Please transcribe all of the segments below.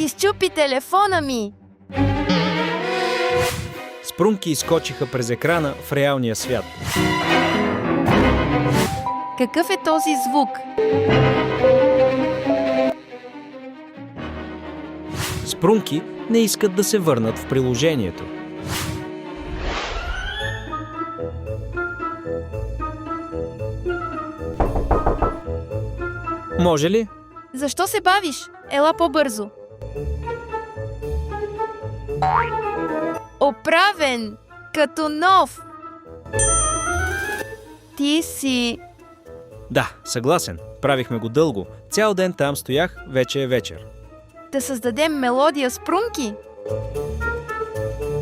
Изчупи телефона ми! Спрунки изскочиха през екрана в реалния свят. Какъв е този звук? Спрунки не искат да се върнат в приложението. Може ли? Защо се бавиш? Ела по-бързо. Оправен! Като нов! Ти си... Да, съгласен. Правихме го дълго. Цял ден там стоях, вече е вечер. Да създадем мелодия с прунки?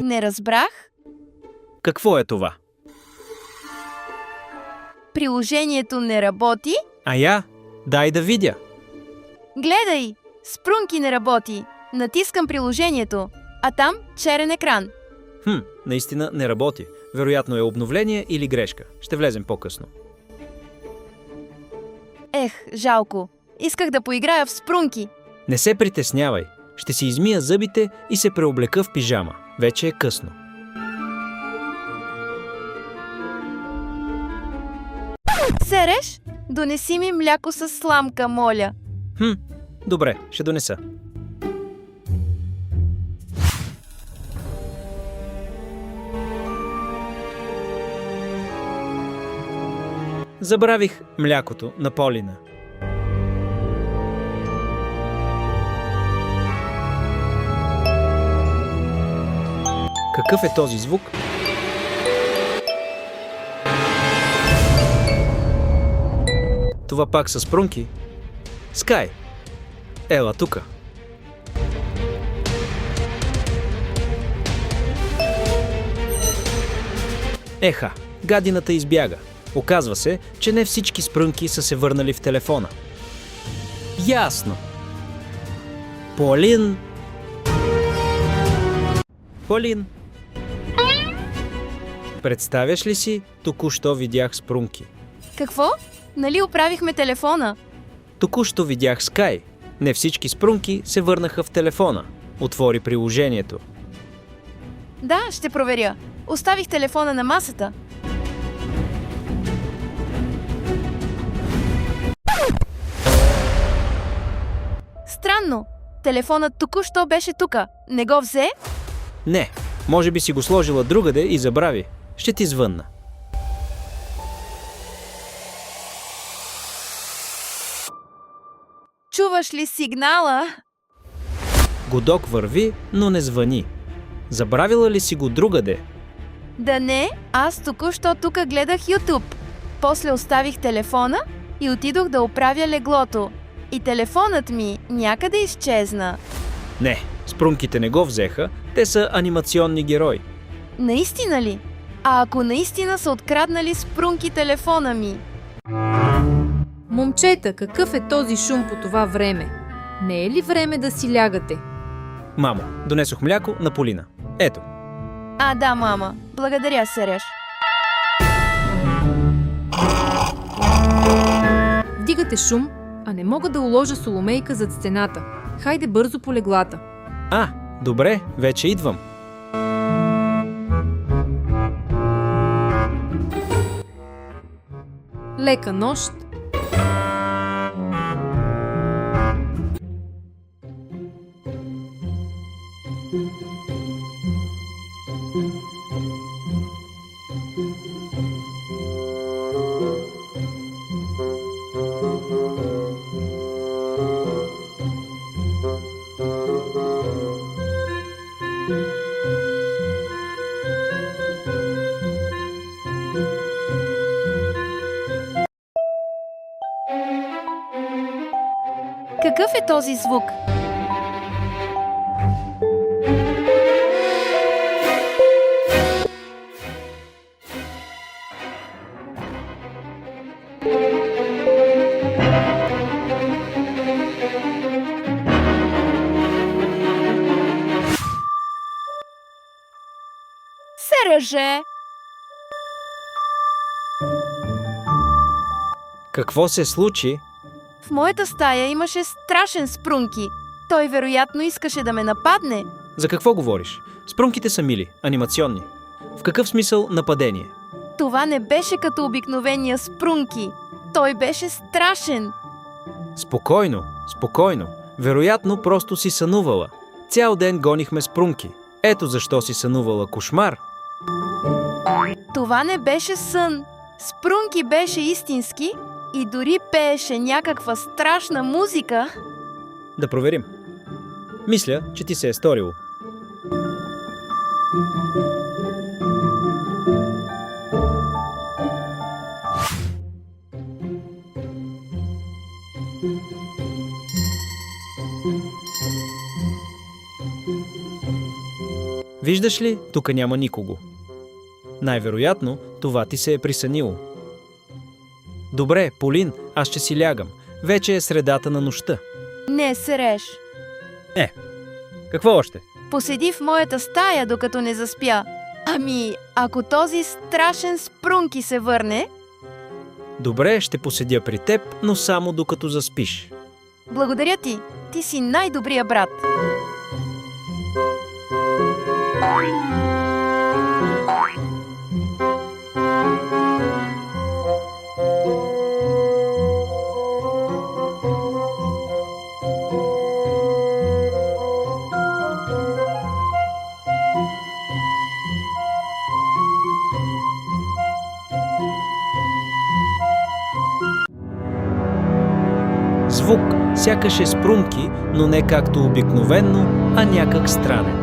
Не разбрах. Какво е това? Приложението не работи? А я? Дай да видя. Гледай! Спрунки не работи. Натискам приложението, а там черен екран. Наистина не работи. Вероятно е обновление или грешка. Ще влезем по-късно. Ех, жалко. Исках да поиграя в спрунки. Не се притеснявай. Ще си измия зъбите и се преоблека в пижама. Вече е късно. Сереш? Донеси ми мляко с сламка, моля. Добре, ще донеса. Забравих млякото на Полина. Какъв е този звук? Това пак са спрунки. Скай! Ела тука. Еха, гадината избяга. Оказва се, че не всички спрунки са се върнали в телефона. Ясно. Полин! Полин! Представяш ли си, току-що видях спрунки? Какво? Нали оправихме телефона? Току-що видях Скай. Не всички спрунки се върнаха в телефона. Отвори приложението. Да, ще проверя. Оставих телефона на масата. Странно. Телефонът току-що беше тука. Не го взе? Не, може би си го сложила другаде и забрави. Ще ти звънна. Чуваш ли сигнала? Гудок върви, но не звъни. Забравила ли си го другаде? Да не, аз току-що тука гледах YouTube. После оставих телефона и отидох да оправя леглото. И телефонът ми някъде изчезна. Не, спрунките не го взеха, те са анимационни герои. Наистина ли? А ако наистина са откраднали спрунки телефона ми? Момчета, какъв е този шум по това време? Не е ли време да си лягате? Мамо, донесох мляко на Полина. Ето. А, да, мама. Благодаря, Сереж. Вдигате шум, а не мога да уложа соломейка зад стената. Хайде бързо по леглата. Добре, вече идвам. Лека нощ. Какъв е този звук? Сереже! Какво се случи? В моята стая имаше страшен спрунки. Той вероятно искаше да ме нападне. За какво говориш? Спрунките са мили, анимационни. В какъв смисъл нападение? Това не беше като обикновения спрунки. Той беше страшен. Спокойно, спокойно. Вероятно просто си сънувала. Цял ден гонихме спрунки. Ето защо си сънувала кошмар. Това не беше сън. Спрунки беше истински и дори пееше някаква страшна музика. Да проверим. Мисля, че ти се е сторило. Виждаш ли, тук няма никого. Най-вероятно, това ти се е присънило. Добре, Полин, аз ще си лягам. Вече е средата на нощта. Не, Сереж. Какво още? Поседи в моята стая, докато не заспя. Ами, ако този страшен спрунки се върне... Добре, ще поседя при теб, но само докато заспиш. Благодаря ти. Ти си най-добрия брат. Звук сякаш е спрунки, но не както обикновенно, а някак странен.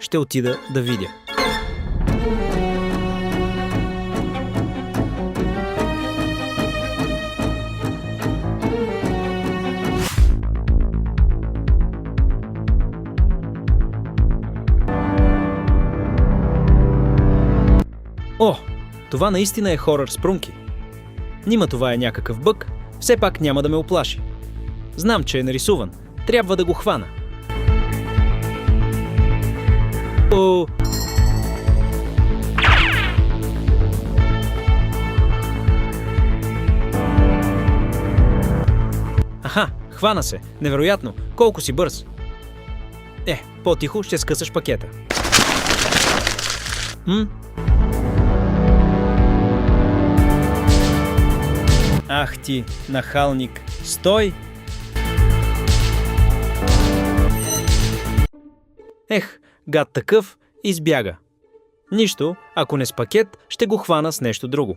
Ще отида да видя. О, това наистина е хорър спрунки. Нима това е някакъв бъг, все пак няма да ме уплаши. Знам, че е нарисуван. Трябва да го хвана. О! Аха, хвана се. Невероятно. Колко си бърз. По-тихо ще скъсаш пакета. Ах ти, нахалник. Стой! Гад такъв, избяга. Нищо, ако не с пакет, ще го хвана с нещо друго.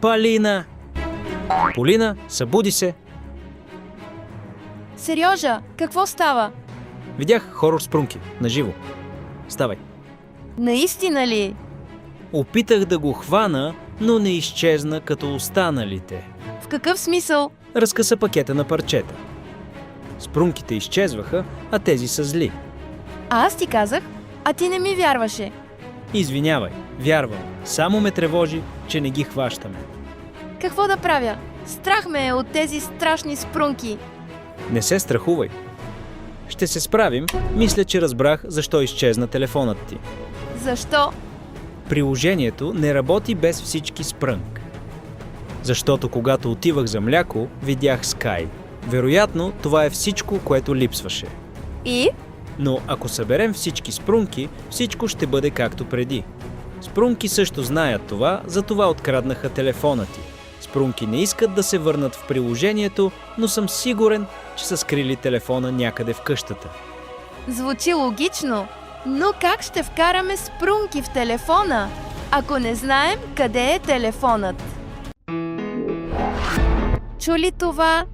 Полина! Полина, събуди се! Сережа, какво става? Видях хорор спрунки, наживо. Ставай. Наистина ли? Опитах да го хвана, но не изчезна като останалите. В какъв смисъл? Разкъса пакета на парчета. Спрунките изчезваха, а тези са зли. А аз ти казах, а ти не ми вярваше. Извинявай, вярвам. Само ме тревожи, че не ги хващаме. Какво да правя? Страх ме е от тези страшни спрунки. Не се страхувай. Ще се справим. Мисля, че разбрах защо изчезна телефонът ти. Защо? Приложението не работи без всички спрънк. Защото когато отивах за мляко, видях Sky. Вероятно, това е всичко, което липсваше. И? Но ако съберем всички спрунки, всичко ще бъде както преди. Спрунки също знаят това, затова откраднаха телефона ти. Спрунки не искат да се върнат в приложението, но съм сигурен, че са скрили телефона някъде в къщата. Звучи логично, но как ще вкараме спрунки в телефона, ако не знаем къде е телефонът? Чули това?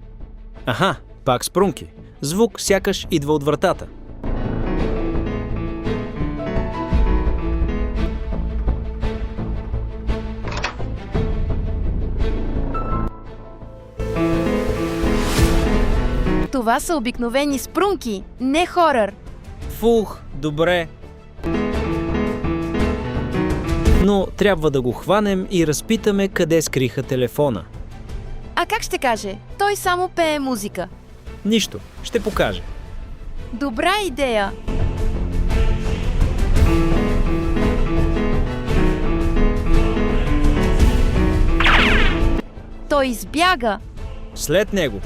Аха, пак спрунки. Звук сякаш идва от вратата. Това са обикновени спрунки, не хорър. Фух, добре. Но трябва да го хванем и разпитаме къде скриха телефона. А как ще каже? Той само пее музика. Нищо, ще покаже. Добра идея. Той избяга. След него.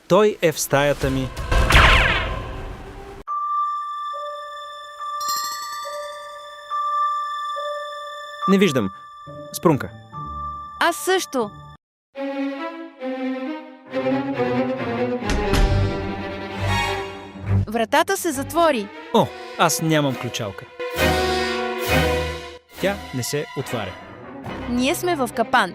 Той е в стаята ми. Не виждам. Спрунка. Аз също. Вратата се затвори. О, аз нямам ключалка. Тя не се отваря. Ние сме в капан.